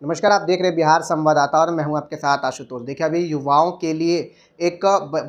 नमस्कार, आप देख रहे हैं बिहार संवाददाता और मैं हूं आपके साथ आशुतोष। देखिए, अभी युवाओं के लिए एक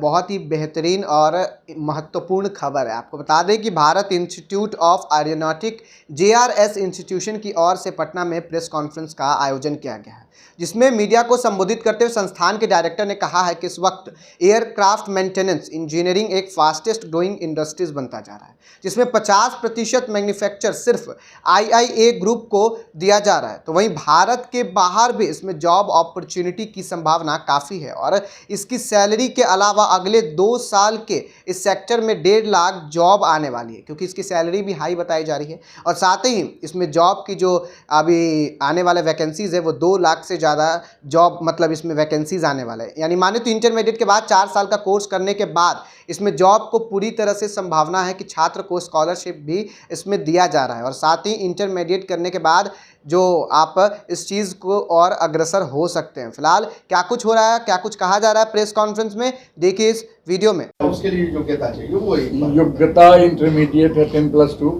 बहुत ही बेहतरीन और महत्वपूर्ण खबर है। आपको बता दें कि Bharat institute of aeronautic JRS institution की ओर से पटना में प्रेस कॉन्फ्रेंस का आयोजन किया गया है, जिसमें मीडिया को संबोधित करते हुए संस्थान के डायरेक्टर ने कहा है कि इस वक्त एयरक्राफ्ट मेंटेनेंस इंजीनियरिंग एक फास्टेस्ट ग्रोइंग इंडस्ट्रीज बनता जा रहा है, जिसमें 50% मैन्युफैक्चर सिर्फ IIA ग्रुप को दिया जा रहा है। तो वहीं भारत के बाहर भी इसमें जॉब अपॉर्चुनिटी की संभावना काफ़ी है और इसकी सैलरी के अलावा अगले 2 साल के इस सेक्टर में 1.5 लाख जॉब आने वाली है, क्योंकि इसकी सैलरी भी हाई बताई जा रही है। और साथ ही इसमें जॉब की जो अभी आने वाले वैकेंसीज़ है वो 2 लाख से ज़्यादा जॉब मतलब इसमें वैकेंसीज़ आने वाले हैं। यानी माने तो इंटरमीडिएट के बाद 4 साल का कोर्स करने के बाद इसमें जॉब को पूरी तरह से संभावना है कि छात्र को स्कॉलरशिप भी इसमें दिया जा रहा है। और साथ ही इंटरमीडिएट करने के बाद जो आप इस चीज़ को और अग्रसर हो सकते हैं। फिलहाल क्या कुछ हो रहा है, क्या कुछ कहा जा रहा है प्रेस कॉन्फ्रेंस में, देखिए इस वीडियो में। उसके लिए योग्यता चाहिए, वो योग्यता इंटरमीडिएट है 10+2।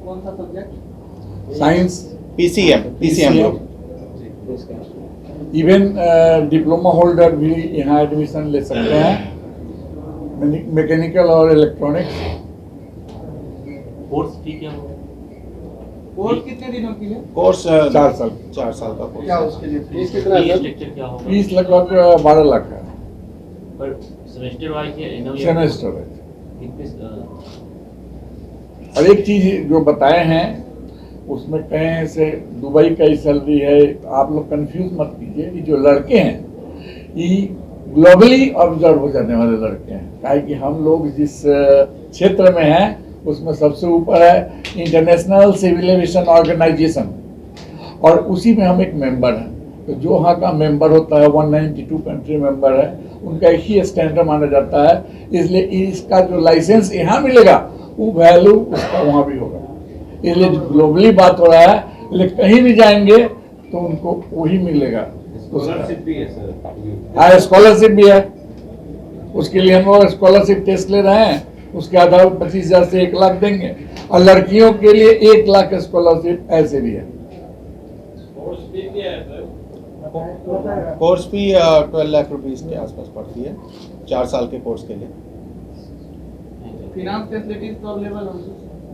कौन सा subject? Science, PCM even diploma holder भी यहाँ एडमिशन ले सकते हैं, मैकेनिकल और इलेक्ट्रॉनिक्स। कोर्स फी क्या होगा? कोर्स कितने दिनों की है? कोर्स 4 साल। 4 साल का कोर्स। क्या उसके लिए फीस कितना है? स्ट्रक्चर क्या होगा? फीस लगभग 12 लाख है पर सेमेस्टर वाइज या एनुअल? सेमेस्टर है। कितने? और एक चीज जो बताए हैं उसमें कहीं से दुबई का ही सैलरी है। आप लोग कंफ्यूज मत कीजिए, ये जो लड़के हैं ये ग्लोबली ऑब्जर्व हो जाने वाले लड़के हैं। काहे कि हम लोग जिस क्षेत्र में हैं उसमें सबसे ऊपर है इंटरनेशनल सिविल एविएशन ऑर्गेनाइजेशन, और उसी में हम एक मेंबर हैं। तो जो वहाँ का मेंबर होता है 192 कंट्री मेंबर है, उनका एक ही स्टैंडर्ड माना जाता है। इसलिए इसका जो लाइसेंस यहाँ मिलेगा वो वैल्यू उसका वहाँ भी होगा। इसलिए ग्लोबली बात हो रहा है, लेकिन कहीं भी जाएंगे तो उनको वही मिलेगा। स्कॉलरशिप भी है सर? हाँ, स्कॉलरशिप भी है। उसके लिए हम लोग स्कॉलरशिप टेस्ट ले रहे हैं, उसके आधार पर 25,000 से 1 लाख देंगे, और लड़कियों के लिए 1 लाख स्कॉलरशिप ऐसे भी है। कोर्स फी 12 लाख रुपीस के आसपास पड़ती है 4 साल के कोर्स के लिए। फिनांस फैसिलिटीज तो अवेलेबल होंगी?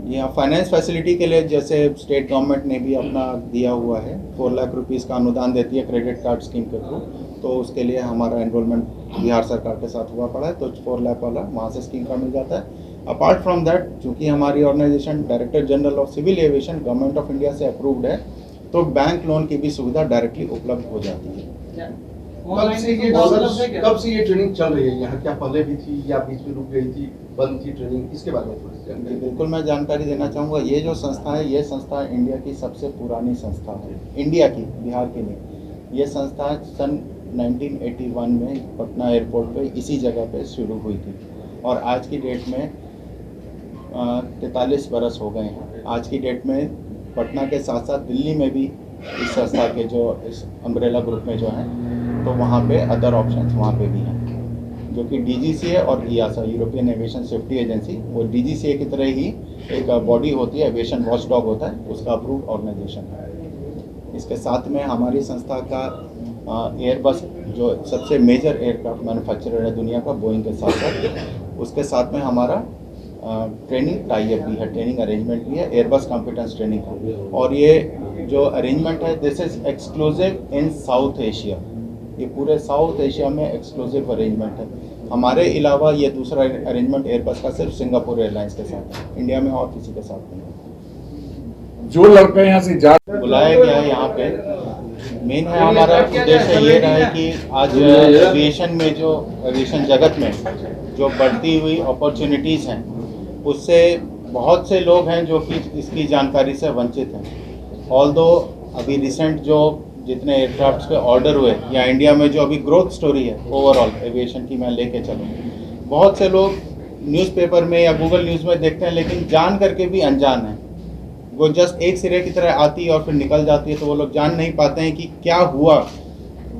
यहाँ फाइनेंस फैसिलिटी के लिए जैसे स्टेट गवर्नमेंट ने भी अपना दिया हुआ है, 4 लाख रुपीस का अनुदान देती है क्रेडिट कार्ड स्कीम के थ्रू। तो उसके लिए हमारा एनरोलमेंट बिहार सरकार के साथ हुआ पड़ा है, तो 4 लाख वाला वहाँ से स्कीम का मिल जाता है। अपार्ट फ्रॉम दैट, चूँकि हमारी organisation director general of civil aviation government of India से अप्रूव्ड है, तो बैंक लोन की भी सुविधा डायरेक्टली उपलब्ध हो जाती है। कब से ये ट्रेनिंग चल रही है यहाँ? क्या पहले भी थी या बीच में रुक गई थी, बंद थी ट्रेनिंग? इसके बारे में थोड़ी सी जानकारी। बिल्कुल, मैं जानकारी देना चाहूँगा। ये जो संस्था है, ये संस्था इंडिया की सबसे पुरानी संस्था है, इंडिया की, बिहार की नहीं। ये संस्था सन 1981 में पटना एयरपोर्ट पे इसी जगह पे शुरू हुई थी, और आज की डेट में 43 बरस हो गए हैं। आज की डेट में पटना के साथ साथ दिल्ली में भी इस संस्था के जो इस अम्ब्रेला ग्रुप में जो हैं, तो वहाँ पे अदर ऑप्शंस वहाँ पे भी हैं, जो कि DGCA और EASA, European aviation safety agency, वो DGCA की तरह ही एक बॉडी होती है, एविएशन वॉचडॉग होता है, उसका अप्रूव्ड ऑर्गेनाइजेशन है। इसके साथ में हमारी संस्था का एयरबस जो सबसे मेजर एयरक्राफ्ट मैन्युफैक्चरर है दुनिया का, बोइंग के साथ साथ, उसके साथ में हमारा ट्रेनिंग टाई अप भी है, ट्रेनिंग अरेंजमेंट भी है, एयरबस कॉम्पिटेंस ट्रेनिंग है। और ये जो अरेंजमेंट है, this is exclusive in south Asia. ये पूरे साउथ एशिया में एक्सक्लूसिव अरेंजमेंट है। हमारे अलावा ये दूसरा अरेंजमेंट एयरबस का सिर्फ सिंगापुर एयरलाइंस के साथ है, इंडिया में और किसी के साथ नहीं है। जो लड़का यहाँ से जा बुलाया गया है यहाँ पे, मेन है हमारा उद्देश्य ये रहा है कि आज एविएशन में, जो एविएशन जगत में जो बढ़ती हुई अपॉर्चुनिटीज़ हैं, उससे बहुत से लोग हैं जो कि इसकी जानकारी से वंचित हैं। ऑल्दो अभी रिसेंट जो जितने एयरक्राफ्ट्स के ऑर्डर हुए, या इंडिया में जो अभी ग्रोथ स्टोरी है ओवरऑल एविएशन की मैं लेके चलूँ, बहुत से लोग न्यूज़पेपर में या गूगल न्यूज़ में देखते हैं, लेकिन जान करके भी अनजान हैं। वो जस्ट एक सिरे की तरह आती है और फिर निकल जाती है, तो वो लोग जान नहीं पाते हैं कि क्या हुआ,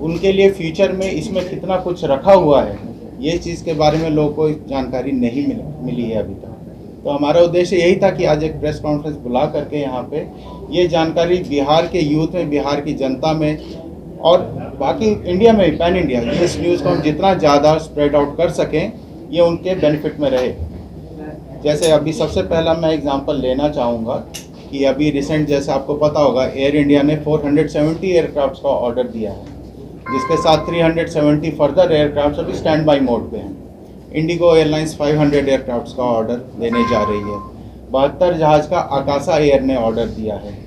उनके लिए फ्यूचर में इसमें कितना कुछ रखा हुआ है। ये चीज़ के बारे में लोगों को जानकारी नहीं मिली है अभी तक। तो हमारा उद्देश्य यही था कि आज एक प्रेस कॉन्फ्रेंस बुला करके यहाँ पे ये जानकारी बिहार के यूथ में, बिहार की जनता में और बाकी इंडिया में भी, पैन इंडिया, इस न्यूज़ को हम जितना ज़्यादा स्प्रेड आउट कर सकें ये उनके बेनिफिट में रहे। जैसे अभी सबसे पहला मैं एग्जांपल लेना चाहूँगा कि अभी रिसेंट, जैसे आपको पता होगा, एयर इंडिया ने 470 एयरक्राफ्ट का ऑर्डर दिया है, जिसके साथ 370 फर्दर एयरक्राफ्ट अभी स्टैंड बाई मोड पे हैं। इंडिगो एयरलाइंस 500 एयरक्राफ्ट का ऑर्डर देने जा रही है। 72 जहाज़ का आकाशा एयर ने ऑर्डर दिया है।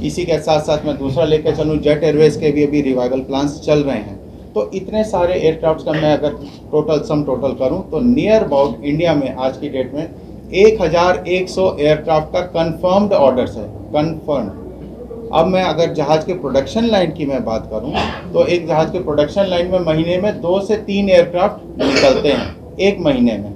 इसी के साथ साथ मैं दूसरा लेकर चलूँ, जेट एयरवेज के भी अभी रिवाइवल प्लान्स चल रहे हैं। तो इतने सारे एयरक्राफ्ट का मैं अगर टोटल करूँ तो नियर अबाउट इंडिया में आज की डेट में 1100 एयरक्राफ्ट का कंफर्म्ड ऑर्डर्स है, कंफर्म्ड। अब मैं अगर जहाज़ के प्रोडक्शन लाइन की मैं बात करूं तो एक जहाज़ के प्रोडक्शन लाइन में महीने में 2 से 3 एयरक्राफ्ट निकलते हैं एक महीने में।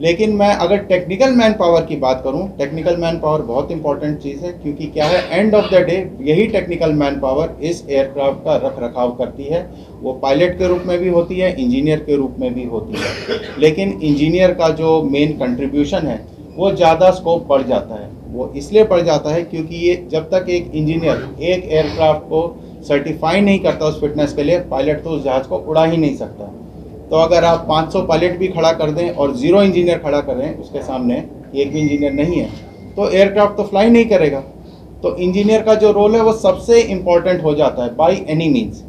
लेकिन मैं अगर टेक्निकल मैन पावर की बात करूं, टेक्निकल मैन पावर बहुत इंपॉर्टेंट चीज़ है, क्योंकि क्या है, एंड ऑफ द डे यही टेक्निकल मैन पावर इस एयरक्राफ्ट का रख रखाव करती है। वो पायलट के रूप में भी होती है, इंजीनियर के रूप में भी होती है। लेकिन इंजीनियर का जो मेन कंट्रीब्यूशन है वो ज़्यादा स्कोप बढ़ जाता है। वो इसलिए बढ़ जाता है क्योंकि ये जब तक एक इंजीनियर एक एयरक्राफ्ट को सर्टिफाई नहीं करता उस फिटनेस के लिए, पायलट तो उस जहाज़ को उड़ा ही नहीं सकता। तो अगर आप 500 पायलट भी खड़ा कर दें और 0 इंजीनियर खड़ा कर दें उसके सामने, एक भी इंजीनियर नहीं है, तो एयरक्राफ्ट तो फ्लाई नहीं करेगा। तो इंजीनियर का जो रोल है वो सबसे इम्पॉर्टेंट हो जाता है बाई एनी मीन्स।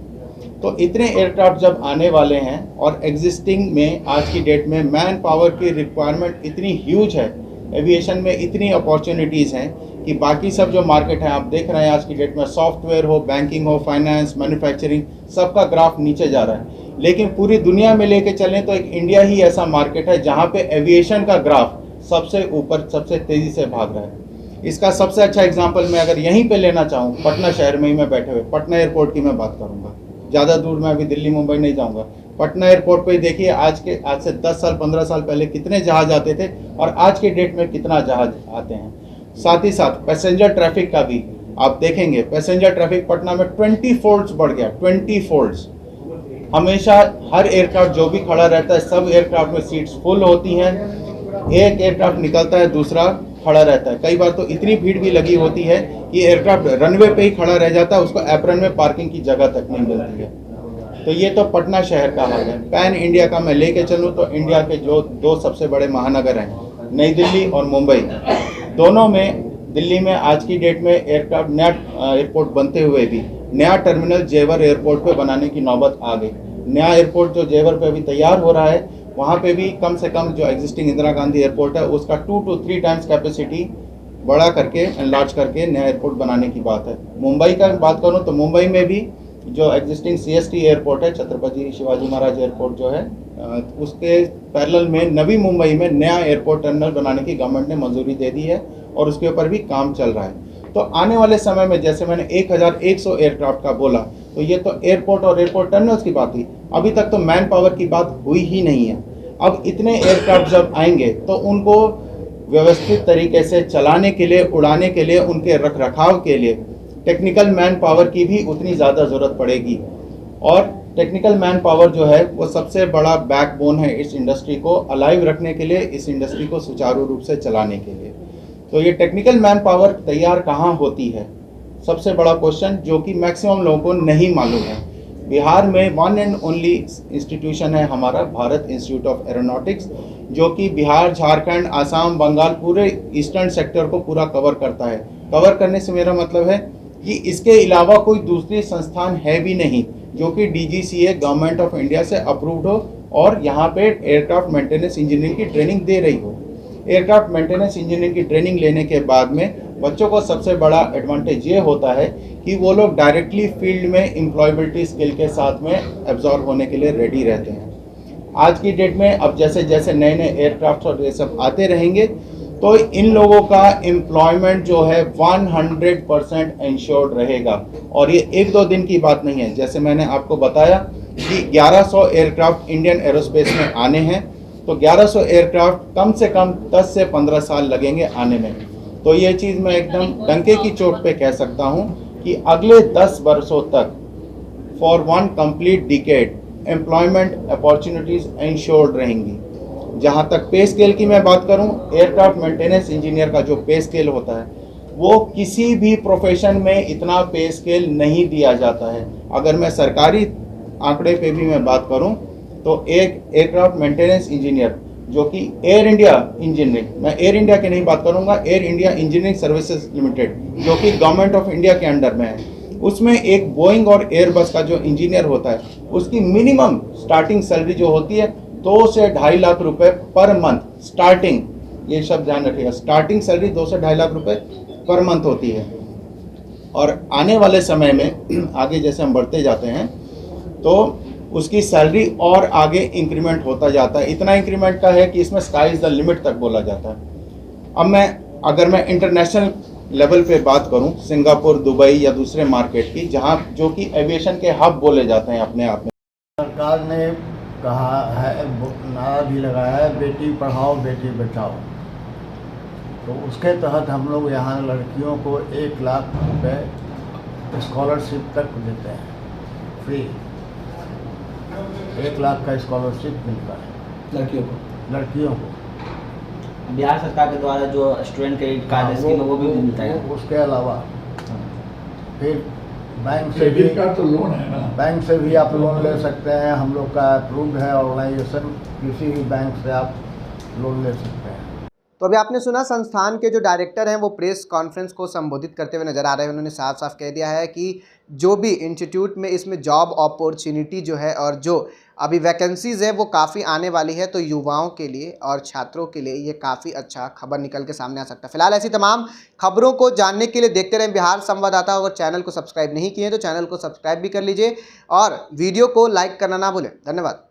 तो इतने एयरक्राफ्ट जब आने वाले हैं और एग्जिस्टिंग में आज की डेट में मैन पावर की रिक्वायरमेंट इतनी ह्यूज है, एविएशन में इतनी अपॉर्चुनिटीज़ हैं कि बाकी सब जो मार्केट है आप देख रहे हैं आज की डेट में, सॉफ्टवेयर हो, बैंकिंग हो, फाइनेंस, मैन्युफैक्चरिंग, सबका ग्राफ नीचे जा रहा है। लेकिन पूरी दुनिया में लेके चलें तो एक इंडिया ही ऐसा मार्केट है जहाँ पे एविएशन का ग्राफ सबसे ऊपर, सबसे तेज़ी से भाग रहा है। इसका सबसे अच्छा एग्जाम्पल मैं अगर यहीं पे लेना चाहूँ, पटना शहर में ही मैं बैठे हुए पटना एयरपोर्ट की मैं बात करूँगा, ज़्यादा दूर मैं अभी दिल्ली मुंबई नहीं जाऊँगा। पटना एयरपोर्ट पे देखिए आज से 10 साल 15 साल पहले कितने जहाज़ आते थे और आज के डेट में कितना जहाज़ आते हैं। साथ ही साथ पैसेंजर ट्रैफिक का भी आप देखेंगे, पैसेंजर ट्रैफिक पटना में 20 फोल्ड्स बढ़ गया, 20 फोल्ड्स। हमेशा हर एयरक्राफ्ट जो भी खड़ा रहता है, सब एयरक्राफ्ट में सीट्स फुल होती हैं। एक एयरक्राफ्ट निकलता है, दूसरा खड़ा रहता है। कई बार तो इतनी भीड़ भी लगी होती है कि एयरक्राफ्ट रनवे पे ही खड़ा रह जाता है, उसको एप्रन में पार्किंग की जगह तक नहीं मिलती है। तो ये तो पटना शहर का हाल है। पैन इंडिया का मैं लेके चलूँ तो इंडिया के जो 2 सबसे बड़े महानगर हैं, नई दिल्ली और मुंबई, दोनों में, दिल्ली में आज की डेट में एयरक्राफ्ट नया एयरपोर्ट बनते हुए भी नया टर्मिनल जेवर एयरपोर्ट पे बनाने की नौबत आ गई। नया एयरपोर्ट जो जेवर पे अभी तैयार हो रहा है, वहाँ पे भी कम से कम जो एग्जिस्टिंग इंदिरा गांधी एयरपोर्ट है उसका 2 to 3 टाइम्स कैपेसिटी बड़ा करके, एनलार्ज करके नया एयरपोर्ट बनाने की बात है। मुंबई का बात करूँ तो मुंबई में भी जो एग्जिस्टिंग CST एयरपोर्ट है, छत्रपति शिवाजी महाराज एयरपोर्ट जो है, उसके पैरेलल में नवी मुंबई में नया एयरपोर्ट टर्मिनल बनाने की गवर्नमेंट ने मंजूरी दे दी है और उसके ऊपर भी काम चल रहा है। तो आने वाले समय में, जैसे मैंने 1100 एयरक्राफ्ट का बोला, तो ये तो एयरपोर्ट और एयरपोर्ट टर्मिनल्स की बात थी। अभी तक तो मैन पावर की बात हुई ही नहीं है। अब इतने एयरक्राफ्ट जब आएंगे तो उनको व्यवस्थित तरीके से चलाने के लिए, उड़ाने के लिए, उनके रख रखाव के लिए टेक्निकल मैन पावर की भी उतनी ज़्यादा ज़रूरत पड़ेगी। और टेक्निकल मैन पावर जो है वो सबसे बड़ा बैकबोन है इस इंडस्ट्री को अलाइव रखने के लिए, इस इंडस्ट्री को सुचारू रूप से चलाने के लिए। तो ये टेक्निकल मैन पावर तैयार कहाँ होती है, सबसे बड़ा क्वेश्चन जो कि मैक्सिमम लोगों को नहीं मालूम है। बिहार में वन एंड ओनली इंस्टीट्यूशन है हमारा, भारत इंस्टीट्यूट ऑफ एरोनॉटिक्स, जो कि बिहार, झारखंड, आसाम, बंगाल, पूरे ईस्टर्न सेक्टर को पूरा कवर करता है। कवर करने से मेरा मतलब है कि इसके अलावा कोई दूसरी संस्थान है भी नहीं जो कि DGCA गवर्नमेंट ऑफ इंडिया से अप्रूव्ड हो और यहाँ पे एयरक्राफ्ट मेंटेनेंस इंजीनियरिंग की ट्रेनिंग दे रही हो। एयरक्राफ्ट मेंटेनेंस इंजीनियरिंग की ट्रेनिंग लेने के बाद में बच्चों को सबसे बड़ा एडवांटेज ये होता है कि वो लोग डायरेक्टली फील्ड में एम्प्लॉयबिलिटी स्किल के साथ में एब्जॉर्ब होने के लिए रेडी रहते हैं। आज की डेट में अब जैसे जैसे नए नए एयरक्राफ्ट और ये सब आते रहेंगे तो इन लोगों का एम्प्लॉयमेंट जो है 100% इंश्योर्ड रहेगा। और ये 1-2 दिन की बात नहीं है। जैसे मैंने आपको बताया कि 1100 एयरक्राफ्ट इंडियन एरोस्पेस में आने हैं, तो 1100 एयरक्राफ्ट कम से कम 10 से 15 साल लगेंगे आने में। तो ये चीज़ मैं एकदम डंके की चोट पे कह सकता हूँ कि अगले 10 वर्षों तक for 1 complete decade employment opportunities insured रहेंगी। जहाँ तक पे स्केल की मैं बात करूँ, एयरक्राफ्ट मेंटेनेंस इंजीनियर का जो पे स्केल होता है वो किसी भी प्रोफेशन में इतना पे स्केल नहीं दिया जाता है। अगर मैं सरकारी आंकड़े पे भी मैं बात करूं तो एक एयरक्राफ्ट मेंटेनेंस इंजीनियर जो कि एयर इंडिया इंजीनियरिंग, मैं एयर इंडिया की नहीं बात करूंगा, air India engineering services limited जो कि गवर्नमेंट ऑफ इंडिया के अंडर में है, उसमें एक बोइंग और एयरबस का जो इंजीनियर होता है उसकी मिनिमम स्टार्टिंग सैलरी जो होती है 2 से 2.5 लाख रुपए पर मंथ स्टार्टिंग, ये शब्द ध्यान रखिएगा, स्टार्टिंग सैलरी 2 से 2.5 लाख रुपए पर मंथ होती है। और आने वाले समय में आगे जैसे हम बढ़ते जाते हैं तो उसकी सैलरी और आगे इंक्रीमेंट होता जाता है। इतना इंक्रीमेंट का है कि इसमें स्काई इज द लिमिट तक बोला जाता है। अब अगर मैं इंटरनेशनल लेवल पे बात करूं, सिंगापुर, दुबई या दूसरे मार्केट की, जहां जो कि एविएशन के हब बोले जाते हैं अपने आप में, सरकार ने कहा है, नारा भी लगाया है, बेटी पढ़ाओ बेटी बचाओ। तो उसके तहत हम लोग यहाँ लड़कियों को 1 लाख रुपए स्कॉलरशिप तक देते हैं, फ्री 1 लाख का स्कॉलरशिप मिलता है लड़कियों को। बिहार सरकार के द्वारा जो स्टूडेंट क्रेडिट कार्ड स्कीम है वो भी मिलता है। उसके अलावा फिर बैंक से भी, तो लोन है ना, बैंक से भी आप लोन ले सकते हैं। हम लोग का अप्रूव्ड है ऑर्गेनाइजेशन, किसी भी बैंक से आप लोन ले सकते हैं। तो अभी आपने सुना संस्थान के जो डायरेक्टर हैं वो प्रेस कॉन्फ्रेंस को संबोधित करते हुए नजर आ रहे हैं। उन्होंने साफ साफ कह दिया है कि जो भी इंस्टीट्यूट में इसमें जॉब अपॉर्चुनिटी जो है और जो अभी वैकेंसीज है वो काफ़ी आने वाली है, तो युवाओं के लिए और छात्रों के लिए ये काफ़ी अच्छा खबर निकल के सामने आ सकता है। फिलहाल ऐसी तमाम खबरों को जानने के लिए देखते रहें बिहार संवाददाता। अगर चैनल को सब्सक्राइब नहीं किए तो चैनल को सब्सक्राइब भी कर लीजिए और वीडियो को लाइक करना ना भूलें। धन्यवाद।